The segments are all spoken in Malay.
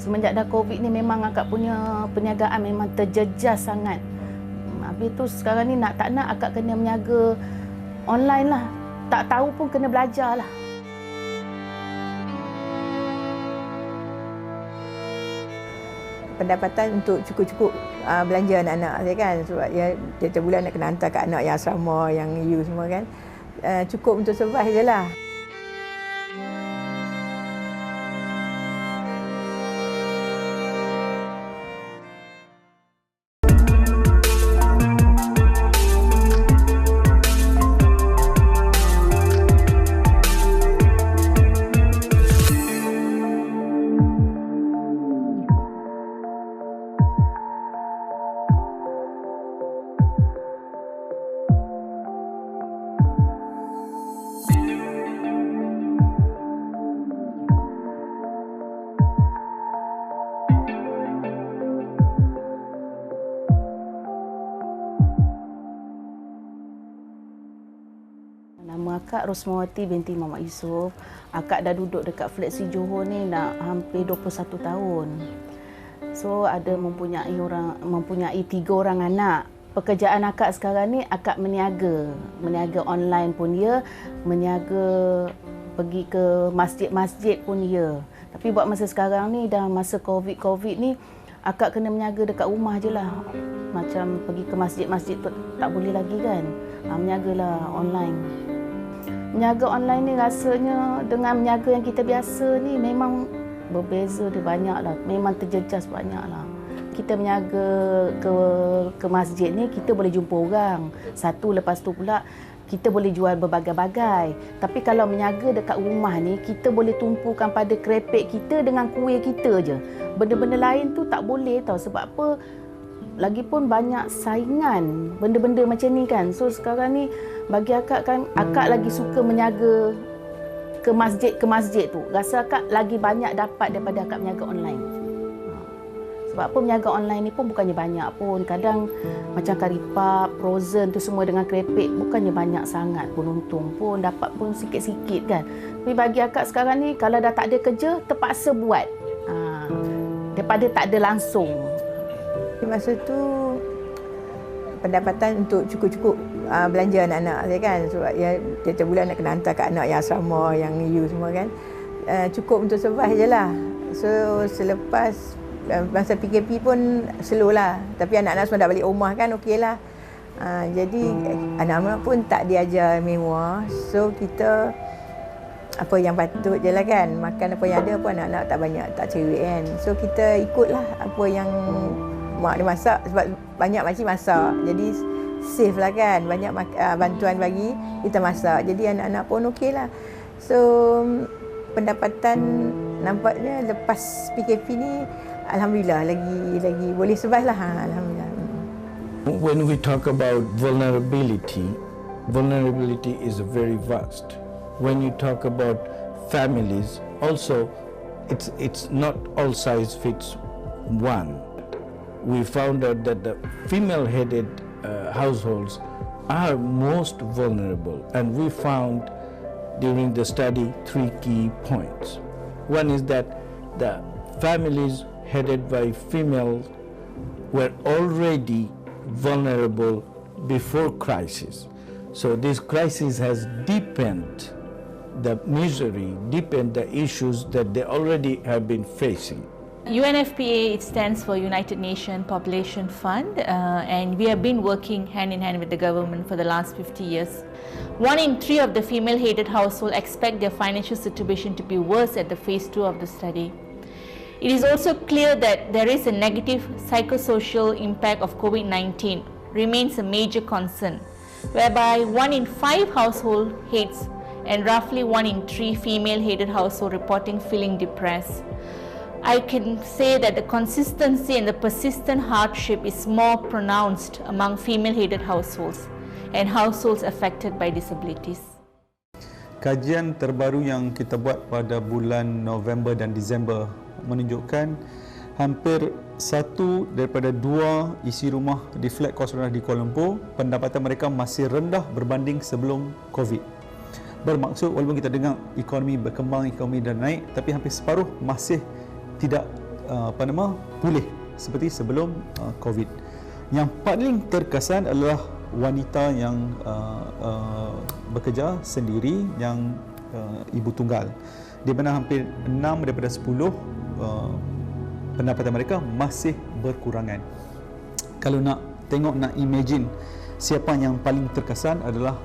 Semenjak dah Covid ni memang akak punya perniagaan memang terjejas sangat. Habis tu sekarang ni nak tak nak akak kena meniaga online lah. Tak tahu pun kena belajar lah. Pendapatan untuk cukup-cukup belanja anak-anak saya kan, sebab ya tiap-tiap bulan nak kena hantar kat anak yang asrama, yang you semua kan. Cukup untuk survive je lah. Nama akak Rosmawati binti Muhammad Yusof. Akak dah duduk dekat Flexi Johor ni nak hampir 21 tahun. So ada mempunyai 3 orang anak. Pekerjaan akak sekarang ni akak meniaga online pun ya, meniaga pergi ke masjid-masjid pun ya. Tapi buat masa sekarang ni dah masa Covid ni akak kena meniaga dekat rumah je lah. Macam pergi ke masjid-masjid tu tak boleh lagi kan. Meniagalah online. Meniaga online ni rasanya dengan meniaga yang kita biasa ni memang berbeza dia banyaklah. Memang terjejas banyaklah. Kita meniaga ke masjid ni kita boleh jumpa orang. Satu lepas tu pula kita boleh jual berbagai-bagai. Tapi kalau meniaga dekat rumah ni kita boleh tumpukan pada krepek kita dengan kuih kita je. Benda-benda lain tu tak boleh tau. Sebab apa? Lagipun banyak saingan benda-benda macam ni kan. So sekarang ni bagi akak kan, akak lagi suka meniaga ke masjid tu. Rasa akak lagi banyak dapat daripada akak meniaga online. Sebab apa, meniaga online ni pun bukannya banyak pun. Kadang macam karipap, frozen tu semua dengan krepek bukannya banyak sangat pun, untung pun dapat pun sikit-sikit kan. Tapi bagi akak sekarang ni kalau dah tak ada kerja terpaksa buat. Daripada tak ada langsung. Masa tu pendapatan untuk cukup-cukup belanja anak-anak saya kan, sebab ya tiap-tiap bulan nak kena hantar kat anak yang asrama, yang you semua kan. Cukup untuk survive je lah. So selepas masa PKP pun slow lah. Tapi anak-anak semua dah balik rumah kan, okey lah. Jadi anak-anak pun tak diajar mewah. So kita apa yang patut je lah kan. Makan apa yang ada pun anak-anak tak banyak, tak cerewet kan. So kita ikutlah apa yang mak dia masak, sebab banyak makcik masak. Jadi safe lah kan. Banyak bantuan bagi kita masak. Jadi anak-anak pun okey lah. So pendapatan nampaknya lepas PKP ni alhamdulillah lagi boleh survive lah. Alhamdulillah. When we talk about vulnerability is very vast. When you talk about families, also it's not all size fits one. We found out that the female-headed households are most vulnerable, and we found during the study 3 key points. One is that the families headed by females were already vulnerable before crisis. So this crisis has deepened the misery, deepened the issues that they already have been facing. UNFPA, it stands for United Nations Population Fund, and we have been working hand in hand with the government for the last 50 years. 1 in 3 of the female-headed households expect their financial situation to be worse at the phase 2 of the study. It is also clear that there is a negative psychosocial impact of COVID-19 remains a major concern, whereby 1 in 5 household heads and roughly 1 in 3 female-headed households reporting feeling depressed. I can say that the consistency and the persistent hardship is more pronounced among female-headed households and households affected by disabilities. Kajian terbaru yang kita buat pada bulan November dan Disember menunjukkan hampir 1 daripada 2 isi rumah di flat kos rendah di Kuala Lumpur, pendapatan mereka masih rendah berbanding sebelum COVID. Bermaksud walaupun kita dengar ekonomi berkembang, ekonomi dah naik, tapi hampir separuh masih tidak pulih seperti sebelum COVID. Yang paling terkesan adalah wanita yang bekerja sendiri, yang ibu tunggal, di mana hampir 6 daripada 10 pendapatan mereka masih berkurangan. Kalau nak tengok, nak imagine siapa yang paling terkesan adalah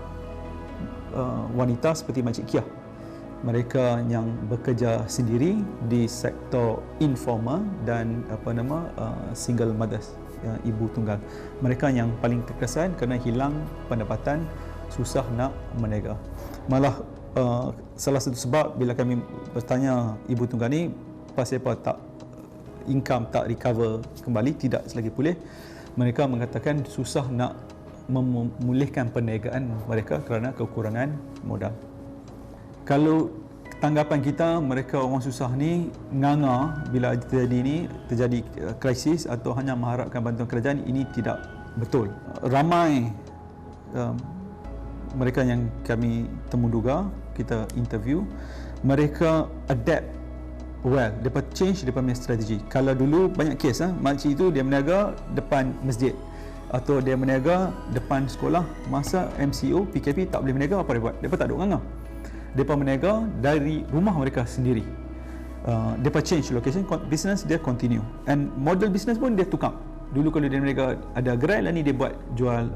wanita seperti Makcik Kia. Mereka yang bekerja sendiri di sektor informal dan single mothers, ibu tunggal. Mereka yang paling terkesan kerana hilang pendapatan, susah nak meniaga. Malah salah satu sebab bila kami bertanya ibu tunggal ni pasal apa income tak recover kembali, tidak selagi pulih, mereka mengatakan susah nak memulihkan perniagaan mereka kerana kekurangan modal. Kalau tanggapan kita, mereka orang susah ni nganga bila terjadi krisis atau hanya mengharapkan bantuan kerajaan, ini tidak betul. Ramai mereka yang kami temuduga, kita interview, mereka adapt well, mereka change mereka punya strategi. Kalau dulu banyak kes, makcik itu dia meniaga depan masjid atau dia meniaga depan sekolah, masa MCO, PKP tak boleh meniaga, apa dia buat? Mereka tak duk nganga. Mereka meniaga dari rumah mereka sendiri. Mereka change location, business dia continue. And model business pun dia tukar. Dulu kalau dia meniaga ada gerai, lah ni dia buat jual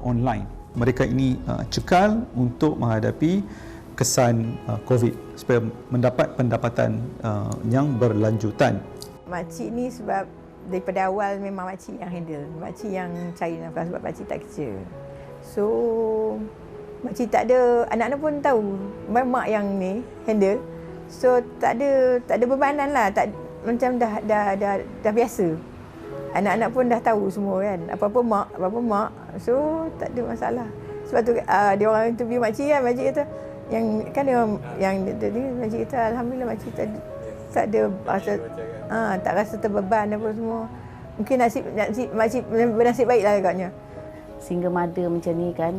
online. Mereka ini cekal untuk menghadapi kesan COVID supaya mendapat pendapatan yang berlanjutan. Makcik ni sebab daripada awal memang makcik yang handle. Makcik yang cari nafkah sebab makcik tak kerja. So makcik tak ada, anak-anak pun tahu mak yang ni handle. So tak ada bebanan lah, macam dah biasa. Anak-anak pun dah tahu semua kan. Apa-apa mak. So tak ada masalah. Sebab tu dia orang interview makcik kan, makcik kata yang tadi makcik kata alhamdulillah makcik tak ada rasa tak rasa terbeban apa semua. Mungkin makcik bernasib baiklah agaknya. Single mother macam ni kan,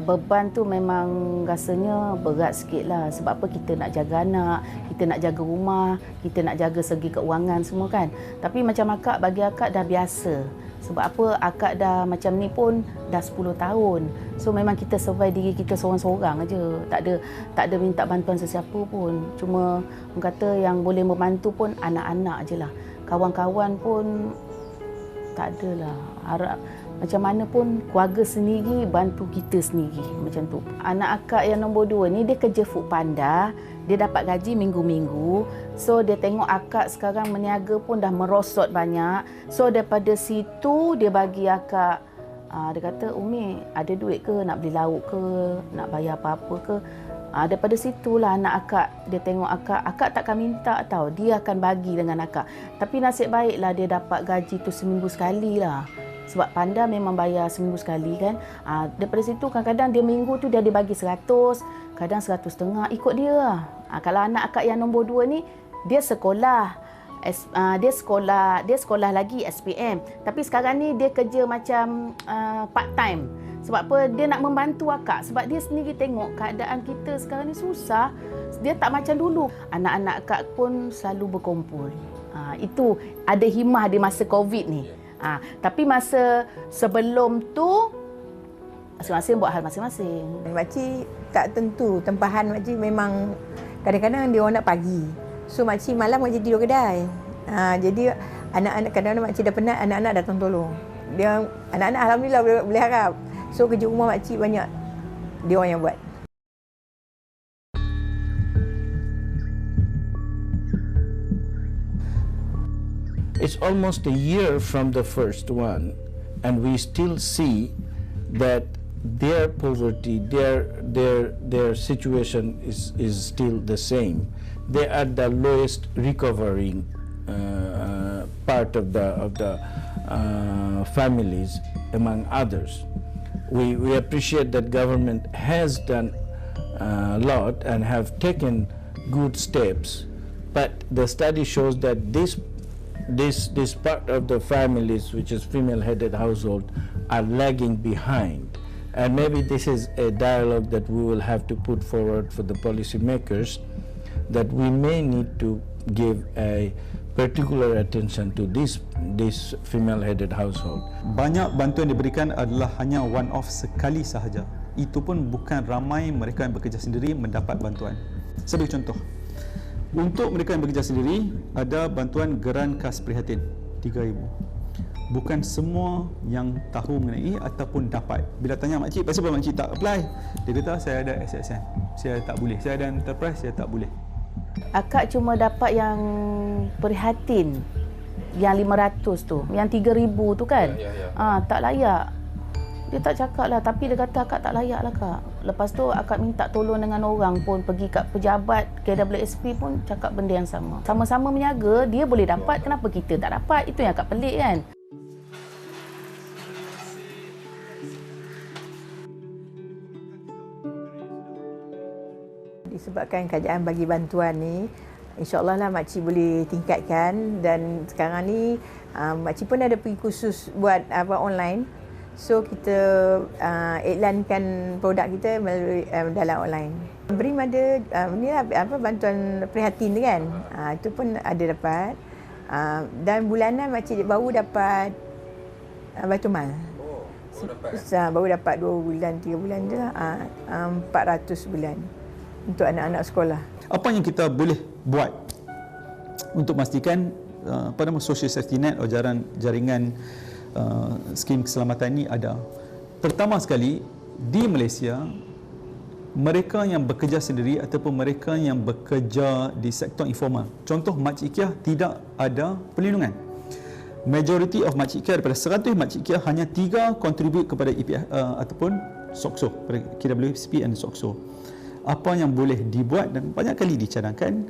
beban tu memang rasanya berat sikit lah. Sebab apa, kita nak jaga anak, kita nak jaga rumah, kita nak jaga segi keuangan semua kan. Tapi macam akak, bagi akak dah biasa. Sebab apa, akak dah macam ni pun dah 10 tahun. So memang kita survive diri kita seorang-seorang aja. Tak ada minta bantuan sesiapa pun. Cuma orang kata yang boleh membantu pun anak-anak je lah. Kawan-kawan pun tak adalah. Harap macam mana pun keluarga sendiri bantu kita sendiri macam tu. Anak akak yang nombor 2 ni dia kerja Food Panda, dia dapat gaji minggu-minggu. So dia tengok akak sekarang meniaga pun dah merosot banyak. So daripada situ dia bagi akak, dia kata, Umi ada duit ke nak beli lauk ke, nak bayar apa-apa ke. Daripada situlah anak akak, dia tengok akak takkan minta tau, dia akan bagi dengan akak. Tapi nasib baiklah dia dapat gaji tu seminggu sekali lah. Sebab Panda memang bayar seminggu sekali kan. Daripada situ kadang-kadang dia minggu tu dia bagi 100, kadang 150, ikut dia lah. Kalau anak akak yang nombor 2 ni, dia sekolah. Dia sekolah lagi SPM. Tapi sekarang ni dia kerja macam part time. Sebab apa? Dia nak membantu akak. Sebab dia sendiri tengok keadaan kita sekarang ni susah. Dia tak macam dulu. Anak-anak akak pun selalu berkumpul. Itu ada himah di masa COVID ni. Tapi masa sebelum tu masing-masing buat hal masing-masing. Makcik tak tentu, tempahan makcik memang kadang-kadang dia orang nak pagi. So makcik malam makcik tidur kedai. Jadi anak-anak kadang-kadang makcik dah penat, anak-anak datang tolong. Dia anak-anak alhamdulillah boleh harap. So kerja rumah makcik banyak dia orang yang buat. It's almost a year from the first one, and we still see that their poverty, their situation is still the same. They are the lowest recovering part of the families, among others. We appreciate that government has done a lot and have taken good steps, but the study shows that this part of the families, which is female-headed household, are lagging behind. And maybe this is a dialogue that we will have to put forward for the policymakers, that we may need to give a particular attention to this female-headed household. Banyak bantuan diberikan adalah hanya one off sekali sahaja. Itu pun bukan ramai mereka yang bekerja sendiri mendapat bantuan. Sebagai contoh, untuk mereka yang bekerja sendiri ada bantuan geran kas prihatin 3,000. Bukan semua yang tahu mengenai ataupun dapat. Bila tanya makcik, pasal apa makcik tak apply? Dia kata saya ada SSN, saya tak boleh. Saya ada enterprise, saya tak boleh. Akak cuma dapat yang prihatin, yang 500 tu, yang 3,000 tu kan. Tak layak. Dia tak cakap lah, tapi dia kata akak tak layak lah kak. Lepas tu akak minta tolong dengan orang pun, pergi kat pejabat KWSP pun cakap benda yang sama. Sama-sama menyaga, dia boleh dapat, kenapa kita tak dapat? Itu yang akak pelik kan. Disebabkan kerajaan bagi bantuan ni, insyaAllah lah makcik boleh tingkatkan. Dan sekarang ni makcik pun ada pergi kursus buat online. So kita iklankan produk kita melalui dalam online. BRIM ada ni lah, bantuan prihatin tu kan. Itu pun ada dapat. Dan bulanan makcik baru dapat Baitul Mal. Baru dapat 2 bulan, 3 bulan je lah. 400 bulan untuk anak-anak sekolah. Apa yang kita boleh buat untuk memastikan social safety net atau jaringan skim keselamatan ini ada? Pertama sekali, di Malaysia, mereka yang bekerja sendiri ataupun mereka yang bekerja di sektor informal, contoh makcik Kia, tidak ada perlindungan. Majority of makcik Kia, daripada 100 makcik Kia, hanya 3 contribute kepada EPF ataupun SOCSO, KWSP dan SOCSO. Apa yang boleh dibuat dan banyak kali dicadangkan,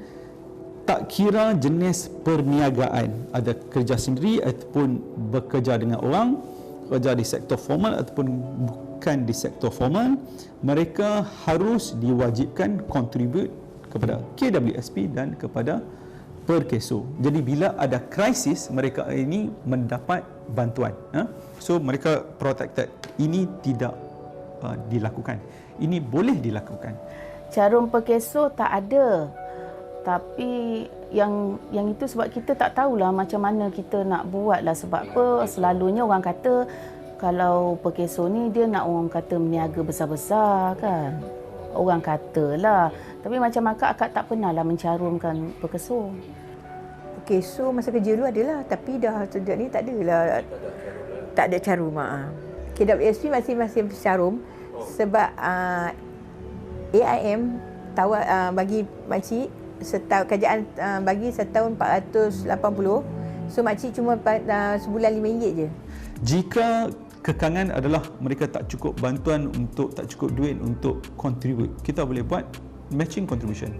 tak kira jenis perniagaan, ada kerja sendiri ataupun bekerja dengan orang, kerja di sektor formal ataupun bukan di sektor formal, mereka harus diwajibkan contribute kepada KWSP dan kepada Perkeso. Jadi bila ada krisis, mereka ini mendapat bantuan. So mereka protected. Ini tidak dilakukan. Ini boleh dilakukan. Carum Perkeso tak ada. Tapi yang itu sebab kita tak tahulah macam mana kita nak buat lah. Sebab apa, selalunya orang kata kalau Perkeso ni dia nak orang kata meniaga besar-besar kan. Orang katalah. Tapi macam akak tak pernah lah mencarumkan Perkeso. Perkeso masa kerja dulu adalah, tapi dah sejak ni tak adalah. Tak ada carum. KWSP masih carum sebab AIM bagi makcik kerajaan bagi setahun 480. So makcik cuma sebulan RM5 je. Jika kekangan adalah mereka tak cukup bantuan tak cukup duit untuk contribute, kita boleh buat matching contribution.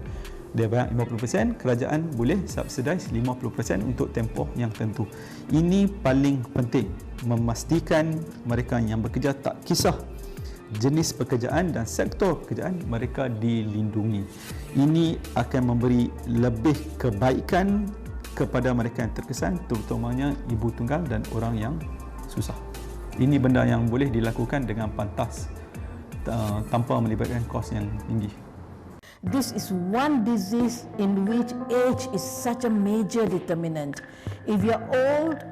Dia bayar 50%, kerajaan boleh subsidize 50% untuk tempoh yang tentu. Ini paling penting, memastikan mereka yang bekerja, tak kisah jenis pekerjaan dan sektor pekerjaan, mereka dilindungi. Ini akan memberi lebih kebaikan kepada mereka yang terkesan, terutamanya ibu tunggal dan orang yang susah. Ini benda yang boleh dilakukan dengan pantas tanpa melibatkan kos yang tinggi. This is one disease in which age is such a major determinant. If you're old,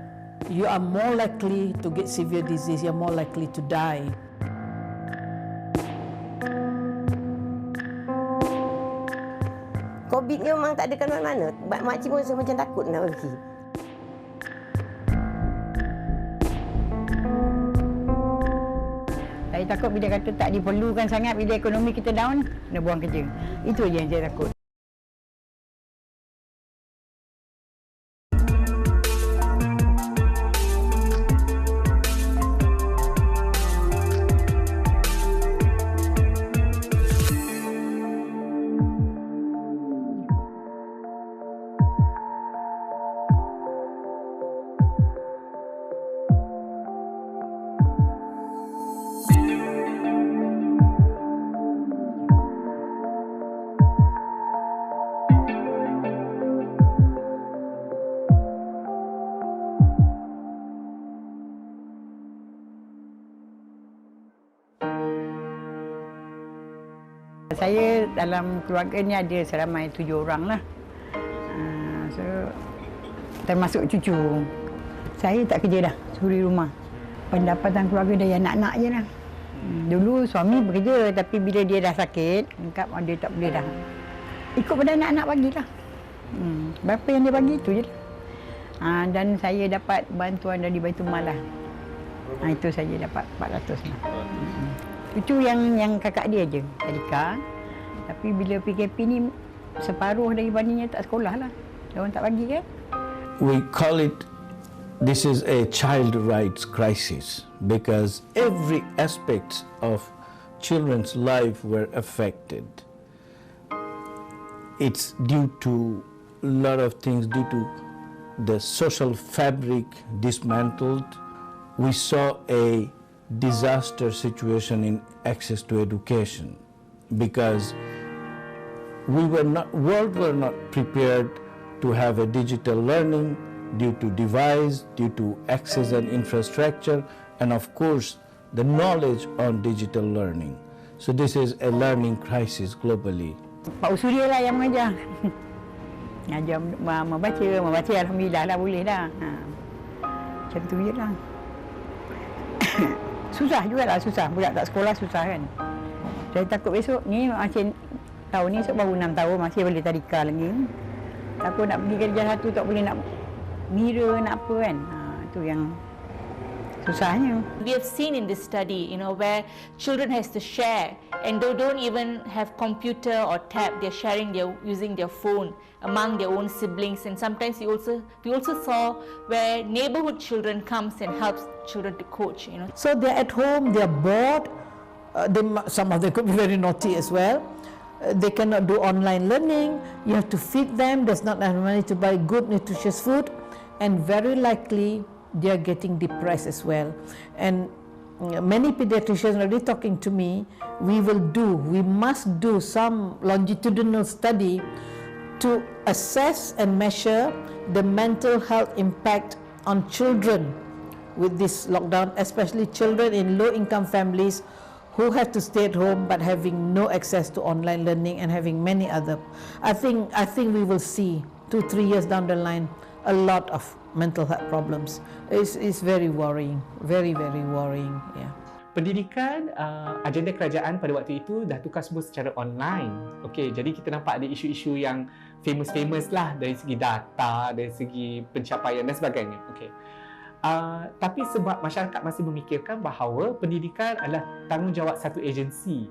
you are more likely to get severe disease, you're more likely to die. COVID ni memang tak ada kat mana-mana. Makcik pun macam takut nak pergi. Saya takut bila kata tak diperlukan sangat, bila ekonomi kita down, nak buang kerja. Itu je yang saya takut. Saya dalam keluarga ni ada seramai 7 orang lah. So termasuk cucu. Saya tak kerja dah, suri rumah. Pendapatan keluarga dari anak-anak je lah. Dulu suami bekerja, tapi bila dia dah sakit, dia tak boleh dah. Ikut pada anak-anak bagilah. Berapa yang dia bagi itu je lah. Dan saya dapat bantuan dari Baitul Mal lah. Itu saya dapat 400 lah. Itu yang kakak dia je, Tadika. Tapi bila PKP ni, separuh daripanya tak sekolah lah. Diorang tak bagi kan? We call it, this is a child rights crisis because every aspect of children's life were affected. It's due to a lot of things, due to the social fabric dismantled. We saw a disaster situation in access to education because world were not prepared to have a digital learning due to device, due to access and infrastructure, and of course the knowledge on digital learning. So this is a learning crisis globally. Pak Usuria lah yang mengajar. Ngajar membaca alhamdulillah lah boleh dah. Macam tu je lah. Susah jugalah, susah. Budak tak sekolah susah kan. Saya takut besok ni macam tahun ni baru 6 tahun masih boleh tadika lagi. Takut nak pergi kerja satu tak boleh nak mira nak apa kan. Itu yang susahnya. We have seen in this study, where children has to share and they don't even have computer or tab. They're sharing using their phone among their own siblings, and sometimes we also saw where neighborhood children comes and helps children to coach. So they're at home, they're bored. Some of them could be very naughty as well. They cannot do online learning. You have to feed them. There's not enough money to buy good nutritious food, and very likely they are getting depressed as well. And many pediatricians are already talking to me. We must do some longitudinal study to assess and measure the mental health impact on children with this lockdown, especially children in low-income families who have to stay at home but having no access to online learning and having many other. I think we will see 2-3 years down the line a lot of mental health problems. It's very worrying, very worrying. Yeah. Pendidikan, agenda kerajaan pada waktu itu dah tukar semua secara online. Okey, jadi kita nampak ada isu-isu yang famous lah dari segi data, dari segi pencapaian dan sebagainya. Okey. Tapi sebab masyarakat masih memikirkan bahawa pendidikan adalah tanggungjawab satu agensi,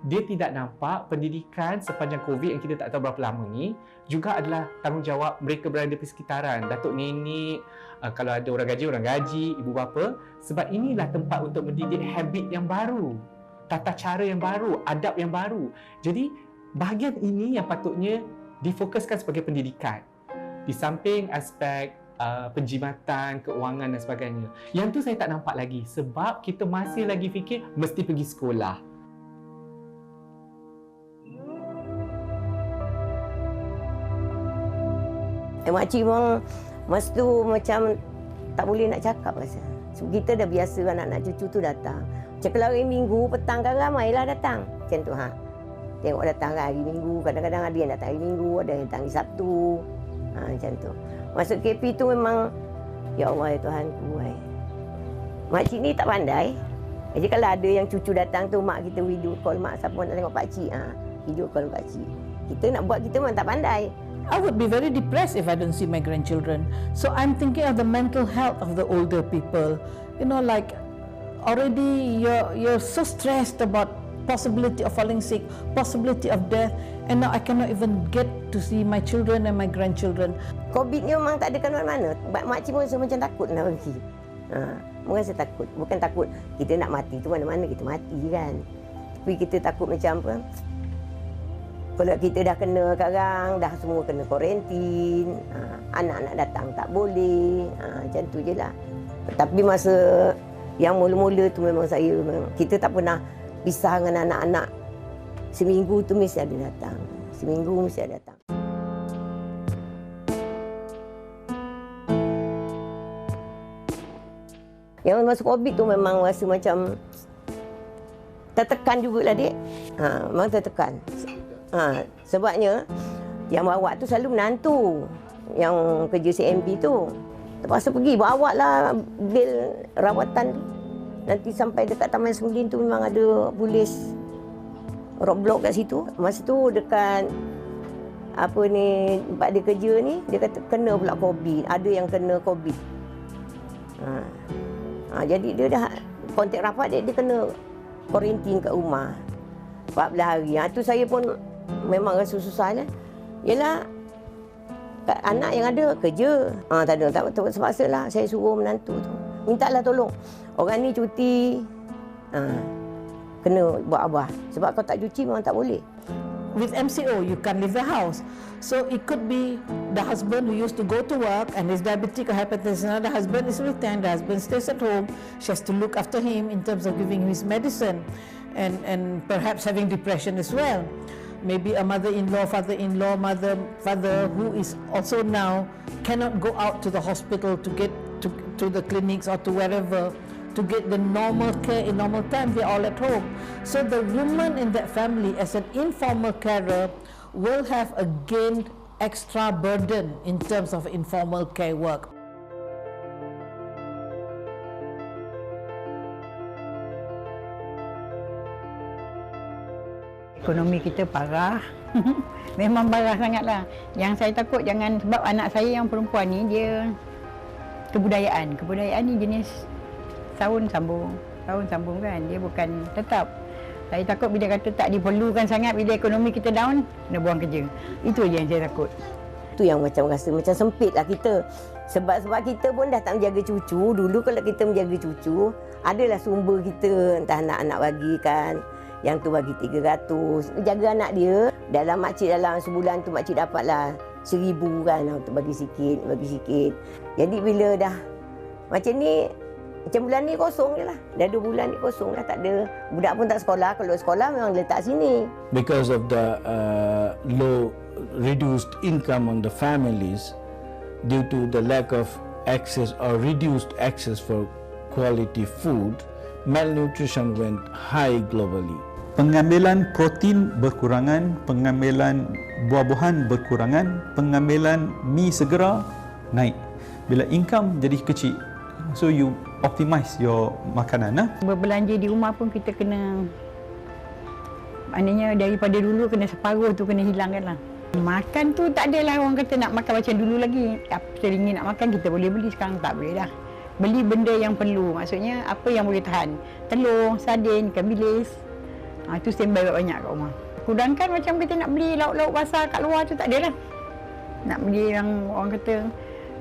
dia tidak nampak pendidikan sepanjang COVID yang kita tak tahu berapa lama ni juga adalah tanggungjawab mereka berada di sekitaran, datuk nenek, kalau ada orang gaji, ibu bapa, sebab inilah tempat untuk mendidik habit yang baru, tata cara yang baru, adab yang baru. Jadi bahagian ini yang patutnya difokuskan sebagai pendidikan di samping aspek penjimatan, keuangan dan sebagainya. Yang tu saya tak nampak lagi sebab kita masih lagi fikir mesti pergi sekolah. Makcik memang masa tu macam tak boleh nak cakap pasal. So, kita dah biasa anak-anak cucu tu datang. Macam kalau hari Minggu, petang kan ramailah datang. Macam tu Tengok datang kan hari Minggu, kadang-kadang ada yang datang hari Minggu, ada yang datang hari Sabtu. Macam tu. Masuk KP tu memang, ya Allah ya Tuhanku. Makcik ni tak pandai. Jadi kalau ada yang cucu datang tu, mak kita video call, mak siapa nak tengok pakcik, video call pakcik. Kita nak buat, kita memang tak pandai. I would be very depressed if I don't see my grandchildren. So I'm thinking of the mental health of the older people. Like already you're so stressed about possibility of falling sick, possibility of death, and now I cannot even get to see my children and my grandchildren. COVID ni memang tak ada kat mana-mana. Makcik pun rasa macam takut nak pergi. Merasa takut. Bukan takut kita nak mati tu mana-mana kita mati kan. Tapi kita takut macam apa? Kalau kita dah kena sekarang, dah semua kena kuarantin, anak-anak datang tak boleh, macam tu je lah. Tapi masa yang mula-mula tu memang kita tak pernah pisah dengan anak-anak. Seminggu tu mesti ada datang. Seminggu mesti ada datang. Yang masa COVID tu memang rasa macam tertekan jugalah dek. Memang tertekan. Sebabnya yang bawa tu selalu menantu. yang kerja CMB tu. Terpaksa pergi, bawa lah bil rawatan tu. Nanti sampai dekat Taman Semulin tu memang ada polis roadblock kat situ. Masa tu dekat tempat dia kerja ni, dia kata kena pula COVID. Ada yang kena COVID. Jadi dia dah kontak rapat dia kena kuarantin kat rumah 14 hari. Tu saya pun memang rasa susah lah. Yelah, anak yang ada kerja. Tak terpaksa lah. Saya suruh menantu tu, mintalah tolong. Orang ni cuti, kena buat abah. Sebab kalau tak cuci memang tak boleh. With MCO, you can't leave the house. So it could be the husband who used to go to work and is diabetic or hypertension. Now the husband is retired, the husband stays at home. She has to look after him in terms of giving him his medicine and perhaps having depression as well. Maybe a mother-in-law, father-in-law, father who is also now cannot go out to the hospital to get to the clinics or to wherever to get the normal care in normal time. They're all at home. So the woman in that family as an informal carer will have again extra burden in terms of informal care work. Ekonomi kita parah. Memang parah sangatlah. Yang saya takut jangan, sebab anak saya yang perempuan ni dia kebudayaan. Kebudayaan ni jenis tahun sambung kan. Dia bukan tetap. Saya takut bila kata tak diperlukan sangat, bila ekonomi kita down, kena buang kerja. Itu je yang saya takut. Itu yang macam rasa macam sempit lah kita. Sebab kita pun dah tak menjaga cucu. Dulu kalau kita menjaga cucu, adalah sumber kita, entah anak-anak bagi kan. Yang tu bagi 300. Jaga anak dia, dalam makcik dalam sebulan tu makcik dapatlah 1,000 kan. Untuk bagi sikit. Jadi bila dah macam ni, macam bulan ni kosong je lah. Dah 2 bulan ni kosong dah, tak ada. Budak pun tak sekolah. Kalau sekolah memang letak sini. Because of the low, reduced income on the families, due to the lack of access or reduced access for quality food, malnutrition went high globally. Pengambilan protein berkurangan, pengambilan buah-buahan berkurangan, pengambilan mi segera naik. Bila income jadi kecil, so you optimize your makanan. Berbelanja di rumah pun kita kena, maknanya daripada dulu kena separuh tu kena hilangkan lah. Makan tu tak adalah orang kata nak makan macam dulu lagi. Apa teringin nak makan kita boleh beli, sekarang tak boleh dah. Beli benda yang perlu, maksudnya apa yang boleh tahan. Telur, sardin, ikan bilis. Itu standby banyak kat rumah. Sedangkan macam kita nak beli lauk-lauk basah kat luar tu tak ada lah. Nak beli yang orang kata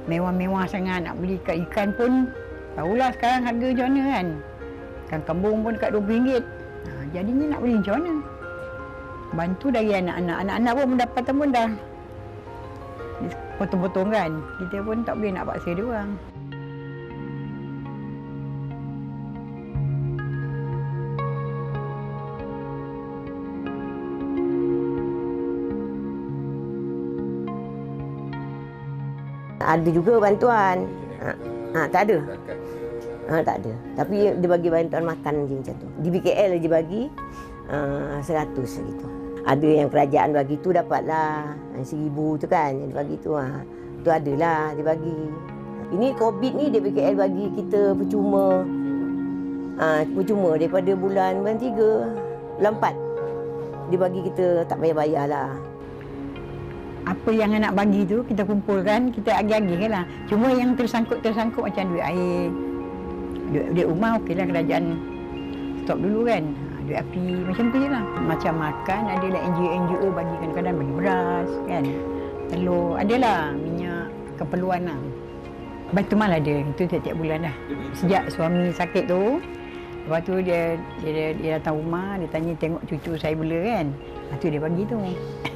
mewah-mewah sangat, nak beli ikan pun tahulah sekarang harga macam mana kan. Ikan kembung pun dekat RM20. Jadinya nak beli macam mana? Bantu dari anak-anak. Anak-anak pun pendapatan pun dah potong-potong kan. Kita pun tak boleh nak paksa dia orang. Ada juga bantuan. Tak ada. Tak ada. Tapi dia bagi bantuan makan je macam tu. Di BKL dia bagi 100 gitu. Ada yang kerajaan bagi tu dapatlah 1,000 tu kan. Yang dia bagi tu tu adalah dia bagi. Ini COVID ni dia BKL bagi kita percuma. Percuma daripada bulan 3, bulan 4. Dia bagi kita tak payah-bayar lah. Apa yang nak bagi tu kita kumpulkan, kita agih-agih lah. Cuma yang tersangkut macam duit air, duit rumah okeylah kerajaan stop dulu kan. Duit api macam tu je lah. Macam makan adalah NGO bagi kadang-kadang bagi beras kan. Telur adalah, minyak keperluan lah. Baitul Mal ada, itu tiap-tiap bulan dah. Sejak suami sakit tu, lepas tu dia datang rumah, dia tanya tengok cucu saya bela kan. Lepas tu dia bagi tu.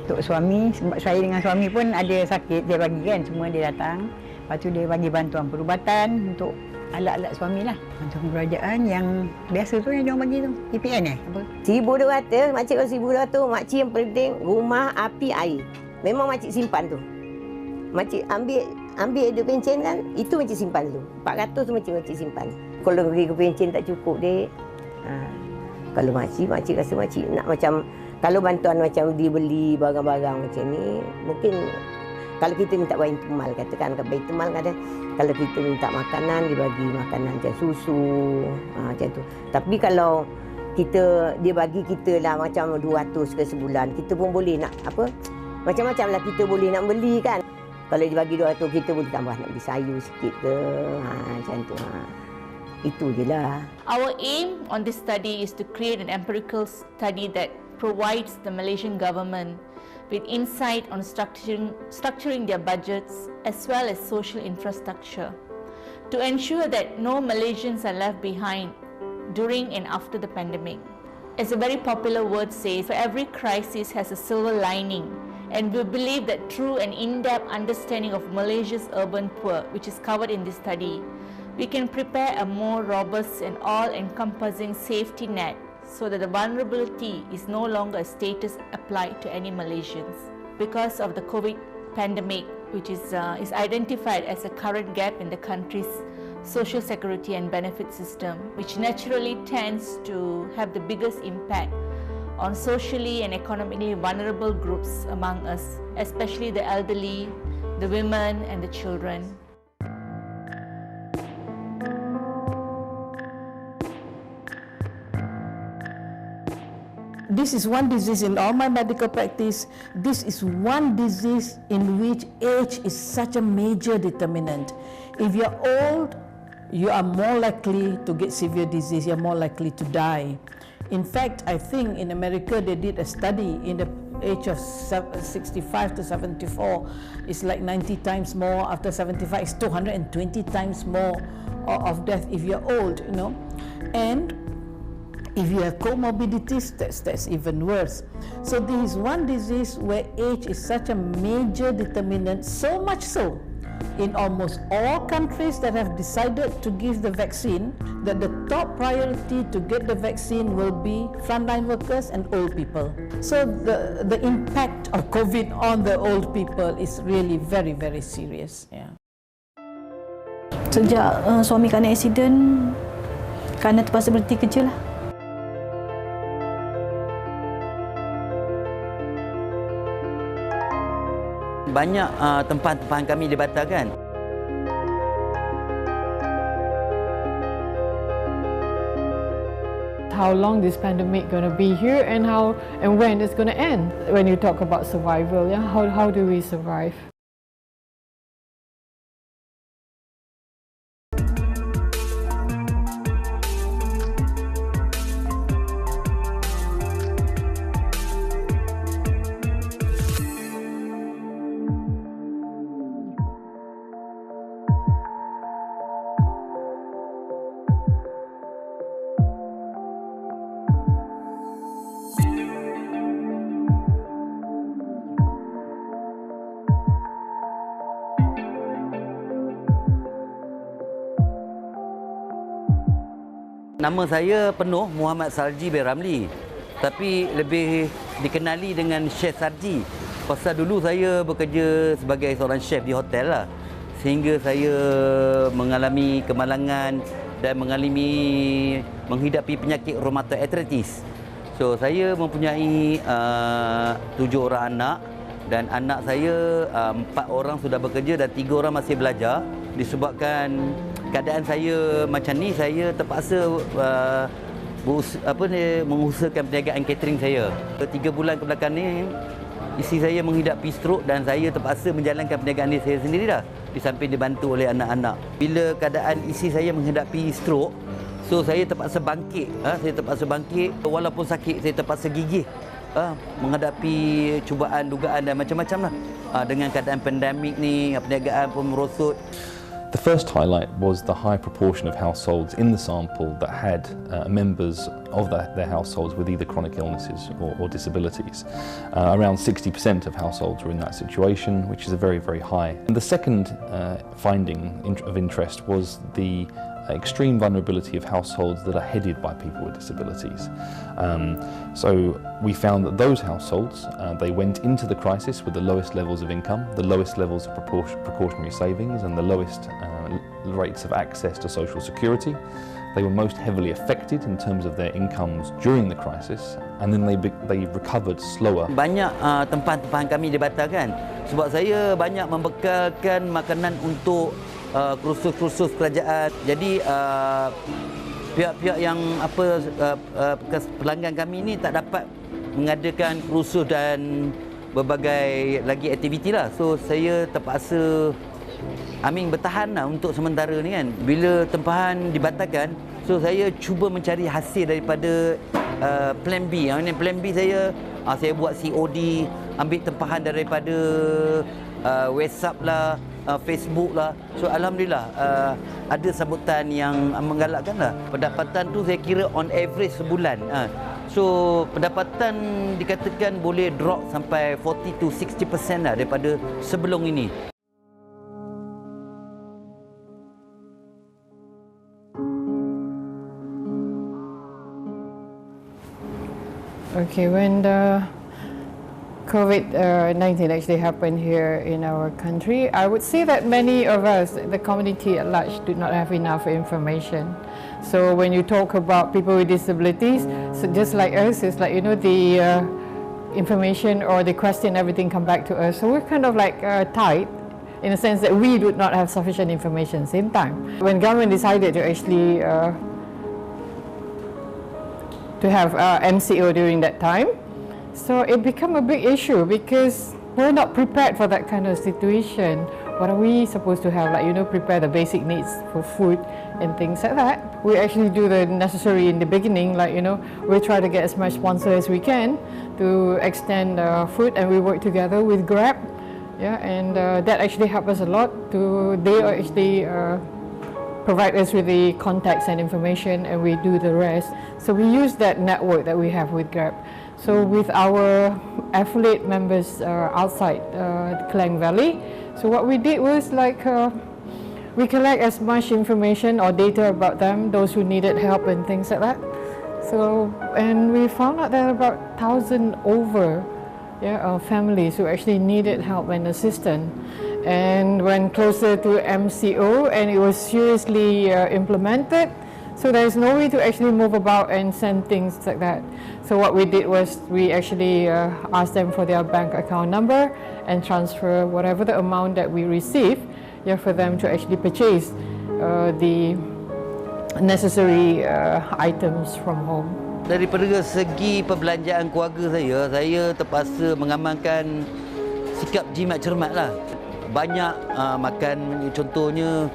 Untuk suami, sebab saya dengan suami pun ada sakit, dia bagi kan, semua dia datang. Lepas tu dia bagi bantuan perubatan untuk alat-alat suami lah. Bantuan kerajaan yang biasa tu yang diorang bagi tu, TPN apa? 1,200, makcik kalau 1,200, makcik yang penting rumah, api, air. Memang makcik simpan tu. Makcik ambil duit pencen kan, itu makcik simpan tu. 400 tu makcik simpan. Kalau bagi pencen tak cukup dek. Kalau makcik rasa makcik nak macam, kalau bantuan macam dibeli barang-barang macam ni, mungkin Kalau kita minta Baitul Mal, katakan ke Baitul Mal ada, kalau kita minta makanan, dibagi makanan macam susu, macam tu. Tapi kalau dia bagi kita lah macam 200 ke sebulan, kita pun boleh nak apa, macam-macam lah kita boleh nak beli kan. Kalau dia bagi 200, kita boleh tambah nak beli sayur sikit ke, macam tu. Itu je lah. Our aim on this study is to create an empirical study that provides the Malaysian government with insight on structuring their budgets as well as social infrastructure to ensure that no Malaysians are left behind during and after the pandemic. As a very popular word says, for every crisis has a silver lining, and we believe that through an in-depth understanding of Malaysia's urban poor, which is covered in this study, we can prepare a more robust and all-encompassing safety net so that the vulnerability is no longer a status applied to any Malaysians. Because of the COVID pandemic, which is identified as a current gap in the country's social security and benefit system, which naturally tends to have the biggest impact on socially and economically vulnerable groups among us, especially the elderly, the women and the children. This is one disease in all my medical practice. This is one disease in which age is such a major determinant. If you're old, you are more likely to get severe disease, you're more likely to die. In fact, I think in America they did a study in the age of 65 to 74. It's like 90 times more. After 75, it's 220 times more of death if you're old, you know. And if you have comorbidities, that's even worse. So this is one disease where age is such a major determinant, so much so in almost all countries that have decided to give the vaccine, that the top priority to get the vaccine will be frontline workers and old people. So the impact of COVID on the old people is really very, very serious. Yeah. Sejak suami kena accident, kerana terpaksa berhenti kerja lah. Banyak tempahan-tempahan kami dibatalkan. How long this pandemic going to be here and how and when it's going to end? When you talk about survival, yeah, how do we survive? Nama saya penuh Muhammad Sarji bin Ramli, tapi lebih dikenali dengan Chef Sarji. Pasal dulu saya bekerja sebagai seorang chef di hotel lah, sehingga saya mengalami kemalangan dan menghidapi penyakit rheumatoid arthritis. So saya mempunyai 7 orang anak, dan anak saya 4 orang sudah bekerja dan 3 orang masih belajar. Disebabkan keadaan saya macam ni, saya terpaksa mengusahakan perniagaan catering saya. 3 bulan ke belakang ni, isteri saya menghidapi stroke dan saya terpaksa menjalankan perniagaan ini saya sendiri dah, di samping dibantu oleh anak-anak. Bila keadaan isteri saya menghadapi stroke, so saya terpaksa bangkit. Walaupun sakit, saya terpaksa gigih menghadapi cubaan, dugaan dan macam-macam lah. Dengan keadaan pandemik ni, perniagaan pun merosot. The first highlight was the high proportion of households in the sample that had members of their households with either chronic illnesses or disabilities. Around 60% of households were in that situation, which is a very, very high. And the second finding of interest was the extreme vulnerability of households that are headed by people with disabilities. So we found that those households, they went into the crisis with the lowest levels of income, the lowest levels of precautionary savings and the lowest rates of access to social security. They were most heavily affected in terms of their incomes during the crisis, and then they recovered slower. Banyak tempahan-tempahan kami dibatalkan sebab saya banyak membekalkan makanan untuk kursus-kursus kerajaan. Jadi pihak-pihak yang pelanggan kami ni tak dapat mengadakan kursus dan berbagai lagi aktiviti lah. So saya terpaksa bertahan lah untuk sementara ni kan. Bila tempahan dibatalkan, so saya cuba mencari hasil daripada plan B. Yang ni plan B saya buat COD, ambil tempahan daripada WhatsApp lah, Facebook lah. So alhamdulillah ada sambutan yang menggalakkan lah. Pendapatan tu saya kira on average sebulan. So pendapatan dikatakan boleh drop sampai 40 to 60% lah daripada sebelum ini. Okay, when the COVID-19 actually happened here in our country, I would say that many of us, the community at large, do not have enough information. So when you talk about people with disabilities, so just like us, it's like, the information or the question, everything come back to us. So we're kind of like tight in the sense that we do not have sufficient information same time. When government decided to actually to have MCO during that time, so it became a big issue because we're not prepared for that kind of situation. What are we supposed to have, prepare the basic needs for food and things like that? We actually do the necessary in the beginning, we try to get as much sponsor as we can to extend food, and we work together with Grab, and that actually helped us a lot. They actually provide us with the contacts and information, and we do the rest. So we use that network that we have with Grab. So with our affiliate members outside Klang Valley, so what we did was we collect as much information or data about them, those who needed help and things like that. So, and we found out there are about 1,000 over families who actually needed help and assistance. And when closer to MCO and it was seriously implemented, so there is no way to actually move about and send things like that. So what we did was we actually asked them for their bank account number and transfer whatever the amount that we receive for them to actually purchase the necessary items from home. Daripada segi perbelanjaan keluarga saya terpaksa mengamalkan sikap jimat cermat lah. Banyak makan, contohnya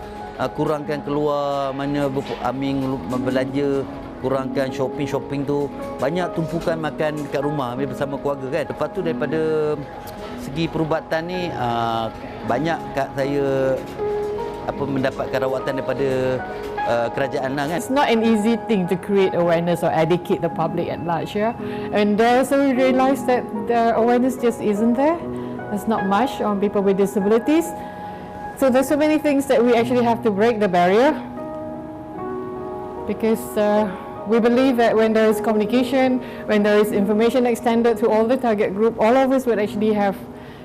kurangkan keluar belanja, kurangkan shopping tu. Banyak tumpukan makan dekat rumah bersama keluarga kan. Lepas tu daripada segi perubatan ni banyak saya mendapatkan rawatan daripada kerajaan lah kan. It's not an easy thing to create awareness or educate the public at large, and so we realized that the awareness just isn't there. There's not much on people with disabilities. So there's so many things that we actually have to break the barrier, because we believe that when there is communication, when there is information extended to all the target group, all of us would actually have,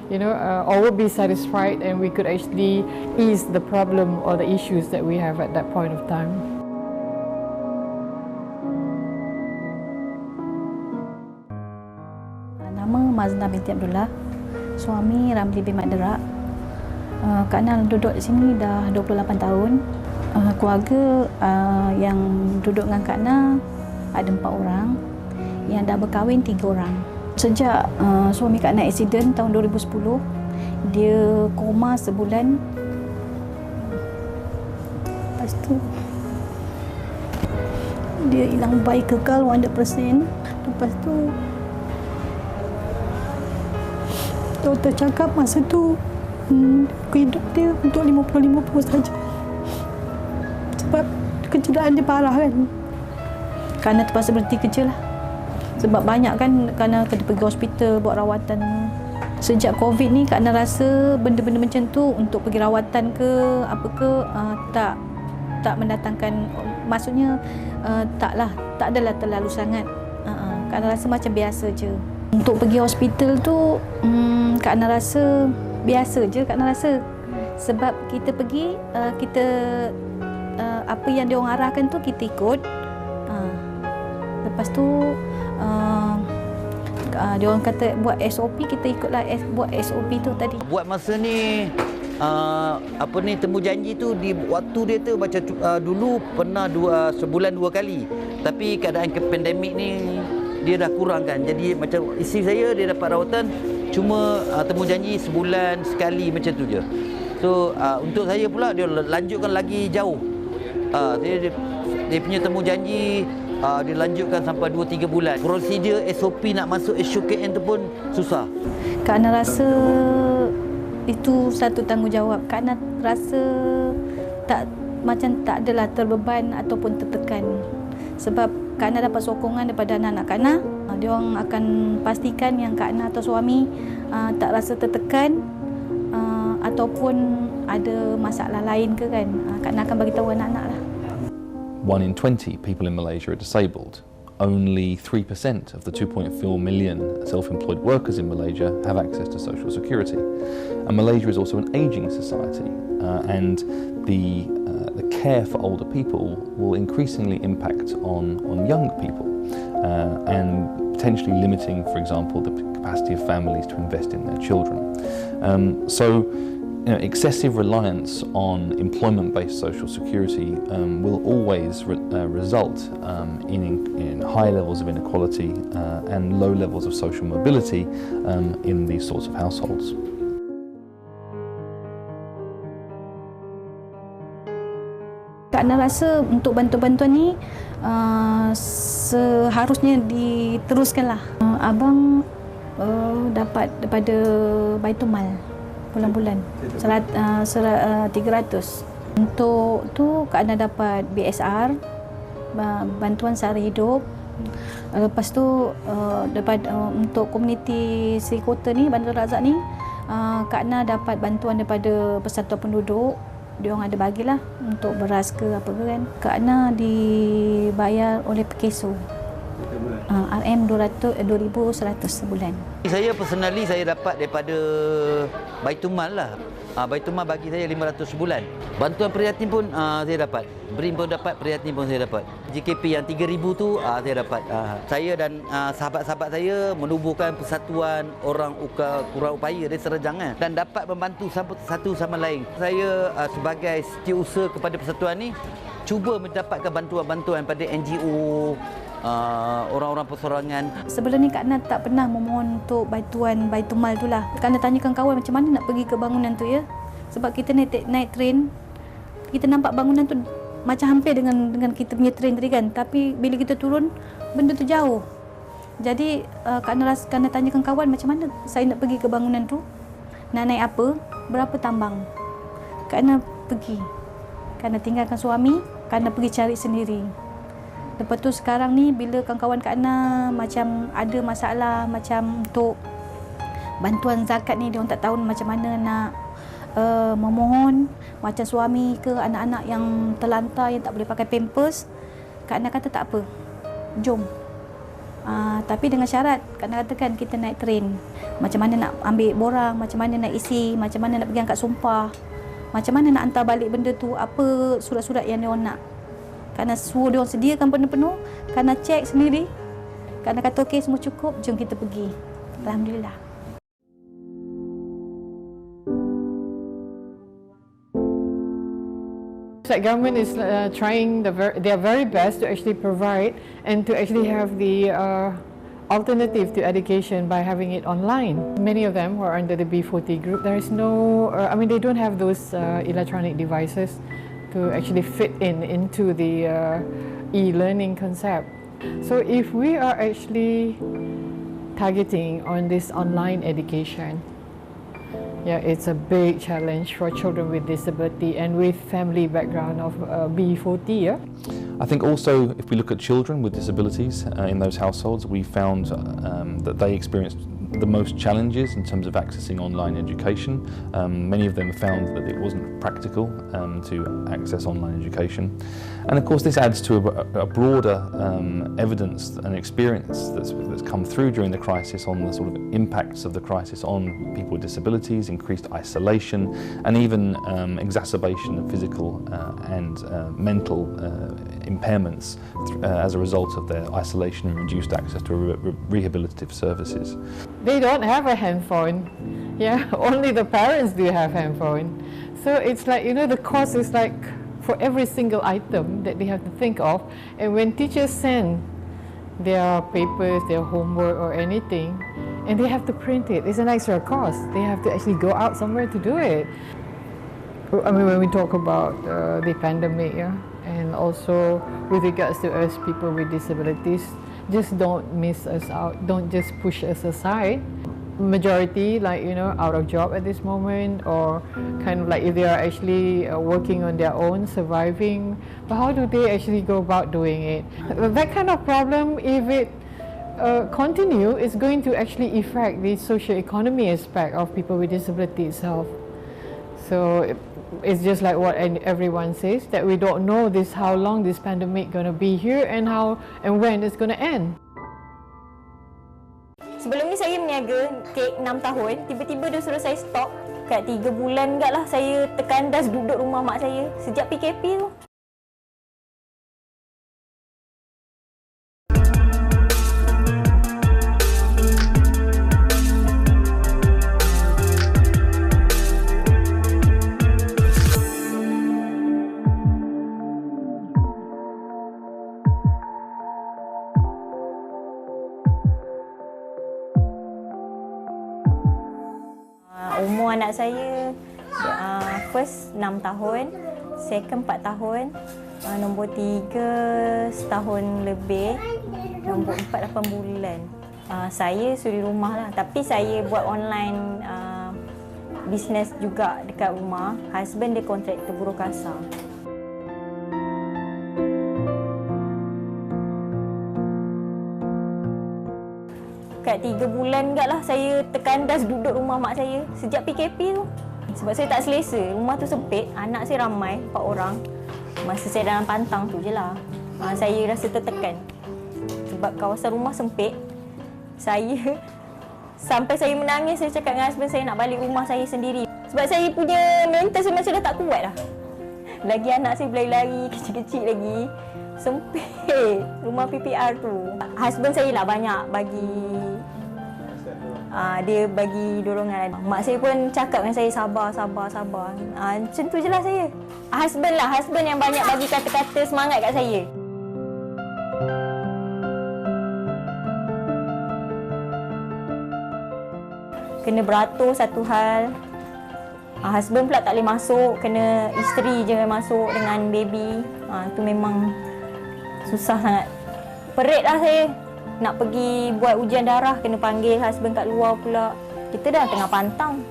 all would be satisfied, and we could actually ease the problem or the issues that we have at that point of time. Nama Mazna binti Abdullah. Suami Ramli bin Madera. Kak Nal duduk di sini dah 28 tahun. Keluarga yang duduk dengan Kak Nal ada 4 orang. Yang dah berkahwin 3 orang. Sejak suami Kak Nal accident tahun 2010, dia koma sebulan. Lepas tu dia hilang bayi kekal 100%. Lepas tu doktor cakap masa tu hidup dia untuk 50-50 saja. Sebab kecederaan dia parah kan. Kerana terpaksa berhenti kerja lah. Sebab banyak kan kerana kena pergi hospital buat rawatan. Sejak COVID ni Kak Nal rasa benda-benda macam tu untuk pergi rawatan ke apa ke tak mendatangkan, maksudnya tak adalah terlalu sangat. Kak Nal rasa macam biasa je. Untuk pergi hospital tu Kak Nal rasa biasa je. Kak Nal rasa sebab kita pergi apa yang dia orang arahkan tu kita ikut. Lepas tu Dia orang kata buat SOP, kita ikutlah buat SOP tu tadi. Buat masa ni temu janji tu di waktu dia tu macam dulu pernah sebulan 2 kali. Tapi keadaan pandemik ni dia dah kurangkan. Jadi macam isteri saya dia dapat rawatan cuma temu janji sebulan sekali macam tu je. So untuk saya pula dia lanjutkan lagi jauh. Dia punya temu janji dia lanjutkan sampai 2-3 bulan. Prosedur SOP nak masuk SUKN tu pun susah. Kak Ana rasa itu satu tanggungjawab. Kak Ana rasa macam tak adalah terbeban ataupun tertekan. Sebab Kak Ana dapat sokongan daripada anak-anak Kak Ana. Dia orang akan pastikan yang Kak Ana atau suami tak rasa tertekan ataupun ada masalah lain ke kan. Kak Ana akan bagi tahu anak-anak lah. 1 in 20 people in Malaysia are disabled. Only 3% of the 2.4 million self-employed workers in Malaysia have access to social security. And Malaysia is also an ageing society, and the care for older people will increasingly impact on young people, and potentially limiting, for example, the capacity of families to invest in their children. So excessive reliance on employment-based social security will always result in high levels of inequality and low levels of social mobility in these sorts of households. Kak Ana rasa untuk bantuan-bantuan ni seharusnya diteruskanlah. Abang dapat daripada Baitul Mal bulan-bulan 300. Untuk tu Kak Ana dapat BSR, bantuan sara hidup. Lepas tu untuk komuniti Seri Kota ni, Bandar Razak ni, Kak Ana dapat bantuan daripada Persatuan Penduduk. Dia orang ada bagilah untuk beras ke apa ke kan. Kak Ana dibayar oleh Pekeso. RM 2,100 sebulan. Saya personally saya dapat daripada Baitul Mal lah. Baitul Mal bagi saya 500 sebulan. Bantuan prihatin pun saya dapat. BRIM pun dapat, prihatin pun saya dapat. JKP yang 3,000 tu saya dapat. Saya dan sahabat-sahabat saya menubuhkan persatuan orang kurang upaya dari Serejang dan dapat membantu satu sama lain. Saya sebagai setiausaha kepada persatuan ni cuba mendapatkan bantuan-bantuan pada NGO, orang-orang persorangan. Sebelum ni Kak Ana tak pernah memohon untuk bantuan Baitul Mal tu lah. Kak Ana tanyakan kawan macam mana nak pergi ke bangunan tu ya. Sebab kita naik train, kita nampak bangunan tu macam hampir dengan kita punya train tadi kan. Tapi bila kita turun, benda tu jauh. Jadi Kak Ana tanyakan kawan macam mana saya nak pergi ke bangunan tu. Nak naik apa, berapa tambang. Kak Ana pergi. Kak Ana tinggalkan suami, Kak Ana pergi cari sendiri. Lepas tu sekarang ni bila kawan-kawan Kak Ana macam ada masalah macam untuk bantuan zakat ni, dia orang tak tahu macam mana nak memohon, macam suami ke anak-anak yang terlantar yang tak boleh pakai pampers. Kak Ana kata tak apa, jom. Tapi dengan syarat Kak Ana katakan kita naik train, macam mana nak ambil borang, macam mana nak isi, macam mana nak pergi angkat sumpah, macam mana nak hantar balik benda tu, apa surat-surat yang dia orang nak. Kerana suruh dia orang sediakan penuh-penuh, kerana cek sendiri. Kerana kata okey semua cukup, jom kita pergi. Alhamdulillah. The government is trying their very best to actually provide and to actually have the alternative to education by having it online. Many of them who are under the B40 group, there is no, they don't have those electronic devices to actually fit into the e-learning concept. So if we are actually targeting on this online education, it's a big challenge for children with disability and with family background of B40. I think also if we look at children with disabilities in those households, we found that they experience the most challenges in terms of accessing online education. Many of them found that it wasn't practical to access online education. And of course this adds to a broader evidence and experience that's come through during the crisis on the sort of impacts of the crisis on people with disabilities, increased isolation and even exacerbation of physical and mental impairments as a result of their isolation and reduced access to rehabilitative services. They don't have a handphone. Yeah, only the parents do have handphone. So it's like, you know, the cost is like for every single item that they have to think of. And when teachers send their papers, their homework or anything, and they have to print it, it's an extra cost. They have to actually go out somewhere to do it. I mean, when we talk about the pandemic, yeah, and also with regards to us people with disabilities, just don't miss us out, don't just push us aside. Majority, like, you know, out of job at this moment, or kind of like if they are actually working on their own, surviving, but how do they actually go about doing it? That kind of problem, if it continue, is going to actually affect the socio-economy aspect of people with disability itself. So it's just like what everyone says, that we don't know how long this pandemic going to be here and how and when it's going to end. Sebelum ni saya meniaga kek 6 tahun, tiba-tiba dia suruh saya stop. Kat 3 bulan enggak lah saya terkandas duduk rumah mak saya sejak PKP tu. Umur anak saya first 6 tahun, second 4 tahun, nombor 3 setahun lebih, nombor 4 8 bulan. Saya suri rumah lah, tapi saya buat online bisnes juga dekat rumah. Husband dia kontraktor buruh kasar. Kat 3 bulan enggak lah saya terkandas duduk rumah mak saya sejak PKP tu. Sebab saya tak selesa, rumah tu sempit, anak saya ramai, 4 orang. Masa saya dalam pantang tu je lah. Saya rasa tertekan. Sebab kawasan rumah sempit, sampai saya menangis, saya cakap dengan husband saya nak balik rumah saya sendiri. Sebab saya punya mental saya macam dah tak kuat dah. Lagi anak saya berlari-lari, kecil-kecil lagi. Sempit rumah PPR tu. Husband saya lah banyak bagi dia bagi dorongan. Mak saya pun cakap dengan saya sabar. Macam tu je lah saya. Husband yang banyak bagi kata-kata semangat kat saya. Kena beratur satu hal. Husband pula tak boleh masuk, kena isteri je masuk dengan baby. Tu memang susah sangat. Perit lah saya. Nak pergi buat ujian darah, kena panggil husband kat luar pula. Kita dah tengah pantang.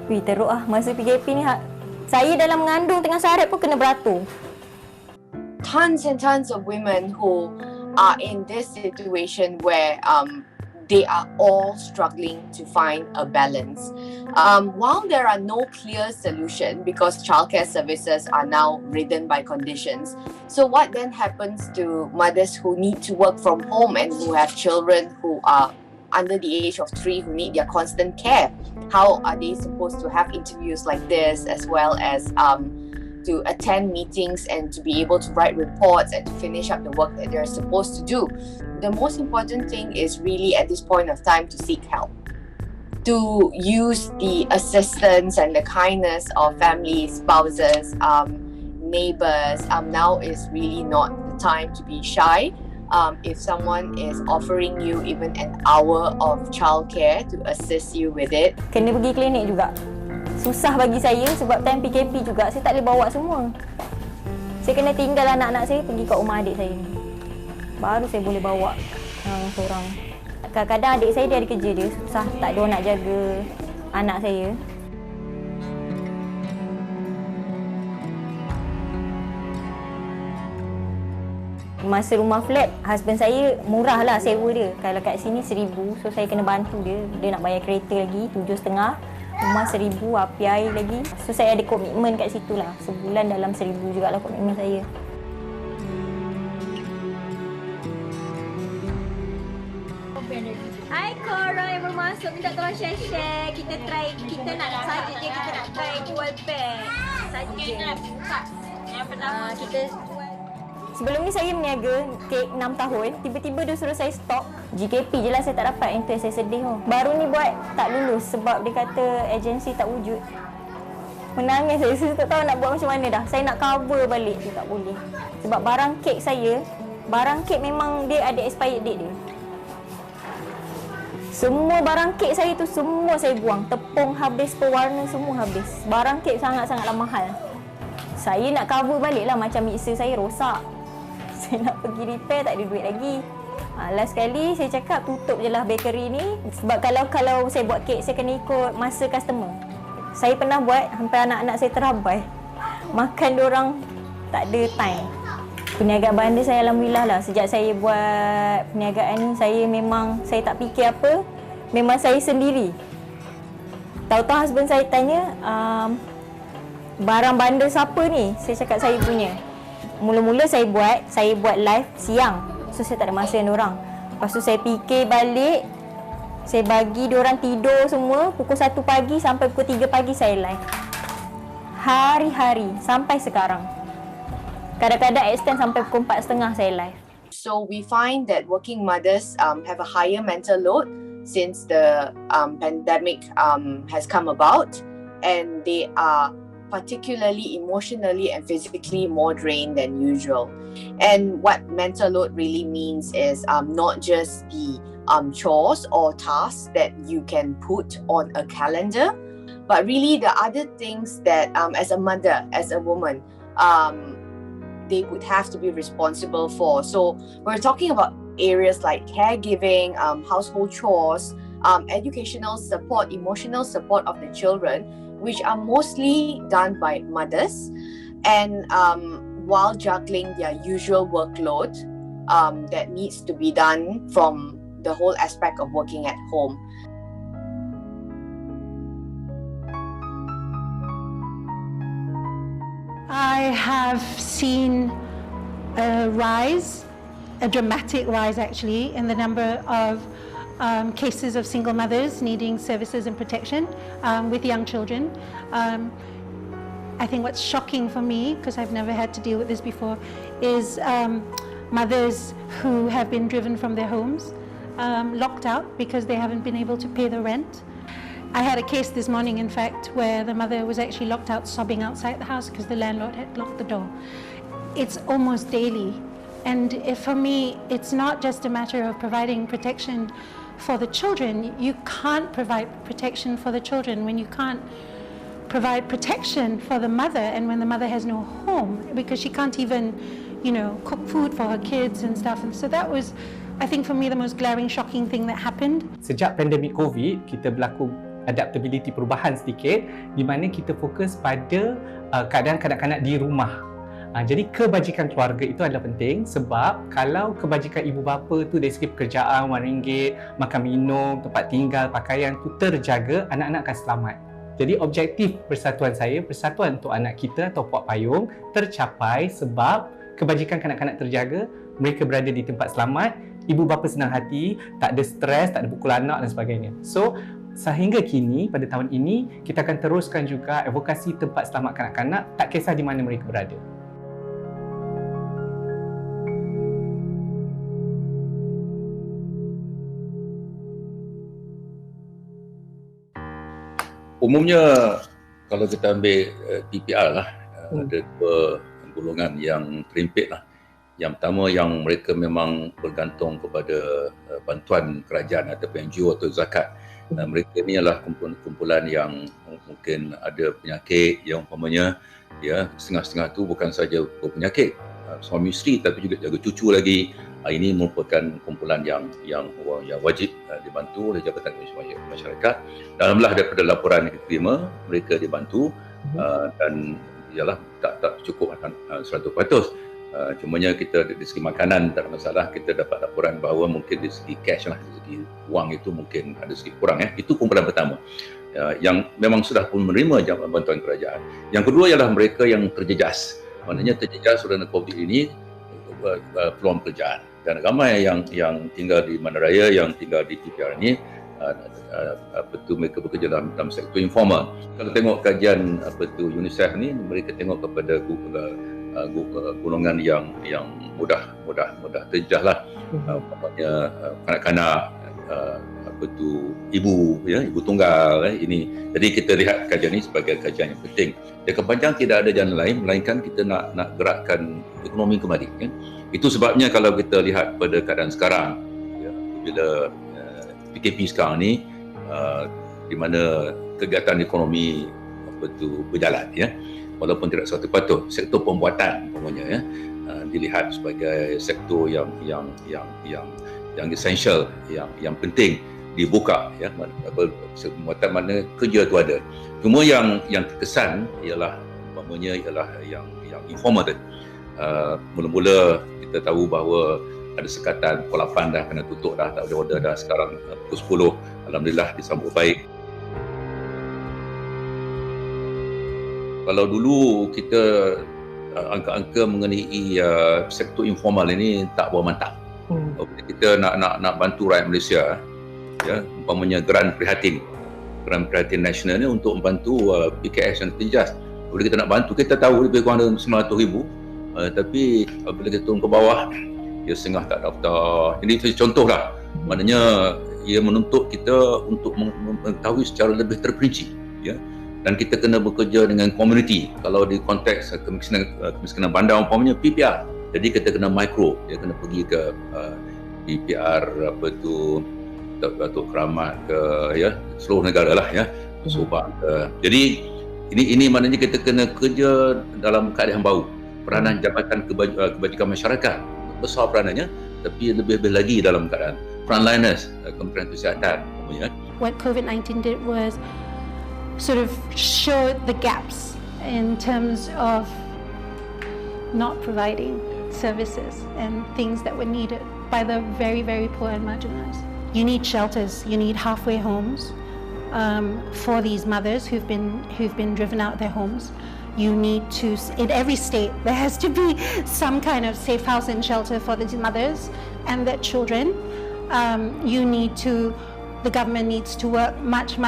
Teruk lah. Masa PKP ni, saya dalam mengandung tengah syarat pun kena beratur. Tons and tons of women who are in this situation where they are all struggling to find a balance. While there are no clear solution because childcare services are now ridden by conditions, so what then happens to mothers who need to work from home and who have children who are under the age of 3 who need their constant care? How are they supposed to have interviews like this, as well as to attend meetings and to be able to write reports and to finish up the work that they're supposed to do? The most important thing is really at this point of time to seek help, to use the assistance and the kindness of family, spouses, neighbors. Now is really not the time to be shy. If someone is offering you even an hour of childcare to assist you with it. Kena pergi klinik juga. Susah bagi saya sebab time PKP juga, saya tak boleh bawa semua. Saya kena tinggal anak-anak saya pergi kat rumah adik saya ni. Baru saya boleh bawa seorang. Kadang-kadang adik saya dia ada kerja dia, susah, tak ada orang nak jaga anak saya. Masa rumah flat, husband saya murah lah sewa dia. Kalau kat sini 1,000, so saya kena bantu dia. Dia nak bayar kereta lagi, 7,5. Rumah 1,000, api air lagi. So saya ada komitmen kat situ lah. Sebulan dalam 1,000 jugalah komitmen saya. Hai korang yang baru masuk, minta tolong share-share. Kita nak saja je, kita nak try jual beg. Saja je. Yang pertama kita jual. Sebelum ni saya meniaga kek 6 tahun, tiba-tiba dia suruh saya stop. GKP je lah saya tak dapat, yang tu saya sedih. Baru ni buat tak lulus sebab dia kata agensi tak wujud. Menangis saya tak tahu nak buat macam mana dah. Saya nak cover balik tu tak boleh. Sebab barang kek saya, barang kek memang dia ada expired date dia. Semua barang kek saya tu semua saya buang. Tepung habis, pewarna semua habis. Barang kek sangat-sangatlah mahal. Saya nak cover balik lah, macam mixer saya rosak. Saya nak pergi repair, tak ada duit lagi. Last sekali saya cakap tutup je lah bakery ni. Sebab kalau saya buat kek, saya kena ikut masa customer. Saya pernah buat, hampir anak-anak saya terabai. Makan diorang tak ada time. Perniagaan bandar saya alhamdulillah lah. Sejak saya buat perniagaan ni, saya tak fikir apa. Memang saya sendiri. Tahu-tahu husband saya tanya, barang bandar siapa ni? Saya cakap saya punya. Mula-mula saya buat live siang. So saya tak ada masa dengan diorang. Lepas tu saya fikir balik, saya bagi diorang tidur semua. Pukul 1 pagi sampai pukul 3 pagi saya live. Hari-hari sampai sekarang. Kadang-kadang extend sampai pukul 4.30 saya live. So we find that working mothers have a higher mental load since the pandemic has come about, and they are particularly emotionally and physically more drained than usual. And what mental load really means is not just the chores or tasks that you can put on a calendar, but really the other things that as a mother, as a woman, they would have to be responsible for. So we're talking about areas like caregiving, household chores, educational support, emotional support of the children, which are mostly done by mothers, and while juggling their usual workload that needs to be done from the whole aspect of working at home. I have seen a rise, a dramatic rise actually, in the number of cases of single mothers needing services and protection with young children. I think what's shocking for me, because I've never had to deal with this before, is mothers who have been driven from their homes, locked out because they haven't been able to pay the rent. I had a case this morning, in fact, where the mother was actually locked out sobbing outside the house because the landlord had locked the door. It's almost daily. And for me, it's not just a matter of providing protection for the children. You can't provide protection for the children when you can't provide protection for the mother, and when the mother has no home because she can't even, cook food for her kids and stuff. And so that was, I think, for me, the most glaring, shocking thing that happened. Sejak pandemik COVID, kita berlaku adaptability, perubahan sedikit, di mana kita fokus pada keadaan kanak-kanak di rumah. Jadi kebajikan keluarga itu adalah penting, sebab kalau kebajikan ibu bapa tu dari segi pekerjaan, wang ringgit, makan minum, tempat tinggal, pakaian tu terjaga, anak-anak akan selamat. Jadi objektif persatuan saya, persatuan untuk anak kita atau Puak Payung tercapai sebab kebajikan kanak-kanak terjaga, mereka berada di tempat selamat, ibu bapa senang hati, tak ada stres, tak ada pukul anak dan sebagainya. So sehingga kini, pada tahun ini, kita akan teruskan juga advokasi tempat selamat kanak-kanak, tak kisah di mana mereka berada. Umumnya kalau kita ambil PPR lah, ada dua golongan yang terimpit lah. Yang pertama, yang mereka memang bergantung kepada bantuan kerajaan ataupun NGO atau zakat. Mereka ni adalah kumpulan yang mungkin ada penyakit yang umpamanya setengah-setengah tu bukan saja berpenyakit suami isteri tapi juga jaga cucu lagi. Ini merupakan kumpulan yang wajib dibantu oleh Jabatan Kemajuan Masyarakat. Alhamdulillah daripada laporan yang kita terima, mereka dibantu dan ialah tak cukup 100%. Cumanya kita dari segi makanan tak ada masalah, kita dapat laporan bahawa mungkin dari segi cash lah, dari segi wang itu mungkin ada sedikit kurang. Itu kumpulan pertama yang memang sudah pun menerima bantuan kerajaan. Yang kedua ialah mereka yang terjejas, maknanya terjejas kerana COVID ini, peluang pekerjaan. Dan ramai yang tinggal di Manaraya, yang tinggal di PPR ini, mereka bekerja dalam sektor informal. Kalau tengok kajian UNICEF ni, mereka tengok kepada golongan yang mudah terjejas lah, umpamanya kanak-kanak, ibu tunggal ini. Jadi kita lihat kajian ini sebagai kajian yang penting. Jangka panjang tidak ada jalan lain melainkan kita nak gerakkan ekonomi kembali. Itu sebabnya kalau kita lihat pada keadaan sekarang, bila PKP sekarang ni, di mana kegiatan ekonomi berjalan, walaupun tidak suatu patut, sektor pembuatan umpamanya dilihat sebagai sektor yang essential, yang penting dibuka, pembuatan mana kerja tu ada. Cuma yang terkesan ialah umpamanya yang informal tu. Mula-mula kita tahu bahawa ada sekatan pukul 8 dah kena tutup dah, tak ada order dah. Sekarang pukul 10, alhamdulillah disambut baik. Kalau dulu kita angka-angka mengenai sektor informal ini tak berapa mantap. Kita nak bantu rakyat Malaysia, umpamanya Geran Prihatin Nasional ni untuk membantu PKS yang terjejas. Bila kita nak bantu, kita tahu lebih kurang ada 900,000, tapi bila kita turun ke bawah, dia setengah tak daftar. Ini contoh lah, maknanya ia menuntut kita untuk mengetahui secara lebih terperinci, dan kita kena bekerja dengan komuniti. Kalau di konteks kemiskinan bandar umpamanya PPR, jadi kita kena mikro, dia kena pergi ke PPR Datuk Keramat ke seluruh negara lah, Subang ke. Jadi ini maknanya kita kena kerja dalam keadaan baru. Peranan Jabatan Kebajikan Masyarakat besar peranannya, tapi lebih lagi dalam keadaan frontliners, Kementerian Kesihatan. What COVID-19 did was sort of show the gaps in terms of not providing services and things that were needed by the very, very poor and marginalized. You need shelters, you need halfway homes for these mothers who've been driven out of their homes. You need to, in every state, there has to be some kind of safe house and shelter for these mothers and their children. The government needs to work much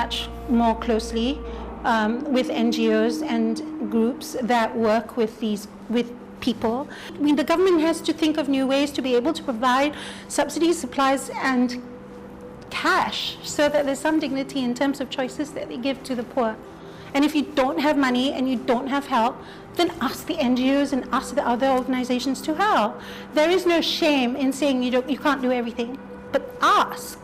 more closely with NGOs and groups that work with people. I mean, the government has to think of new ways to be able to provide subsidies, supplies, and cash so that there's some dignity in terms of choices that they give to the poor. And if you don't have money and you don't have help, then ask the NGOs and ask the other organizations to help. There is no shame in saying you can't do everything, but ask.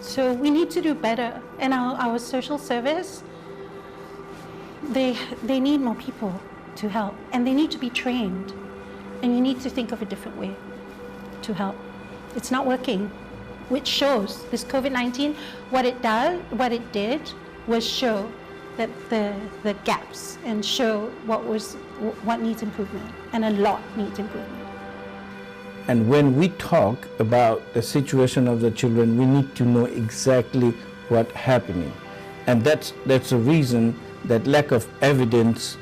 So we need to do better. And our social service, they need more people to help, and they need to be trained. And you need to think of a different way to help. It's not working, which shows this COVID-19, what it did was show that the gaps and show what needs improvement, and a lot needs improvement. And when we talk about the situation of the children, we need to know exactly what's happening. And that's a reason that lack of evidence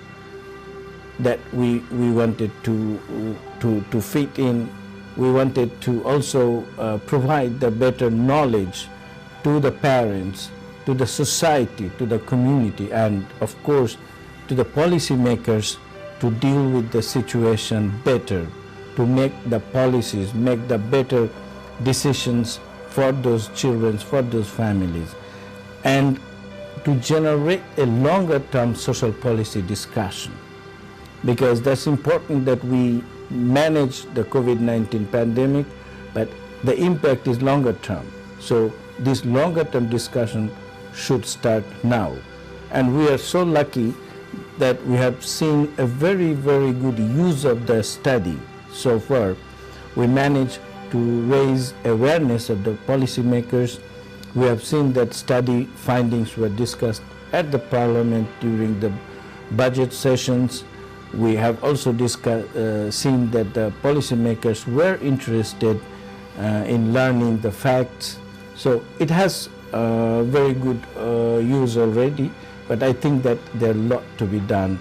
that we wanted to fit in. We wanted to also provide the better knowledge to the parents, to the society, to the community, and of course to the policymakers to deal with the situation better, to make the policies, make the better decisions for those children, for those families, and to generate a longer-term social policy discussion. Because that's important that we manage the COVID-19 pandemic, but the impact is longer term. So this longer-term discussion should start now. And we are so lucky that we have seen a very, very good use of the study so far. We managed to raise awareness of the policymakers. We have seen that study findings were discussed at the Parliament during the budget sessions. We have also seen that the policymakers were interested in learning the facts. So it has very good use already, but I think that there are a lot to be done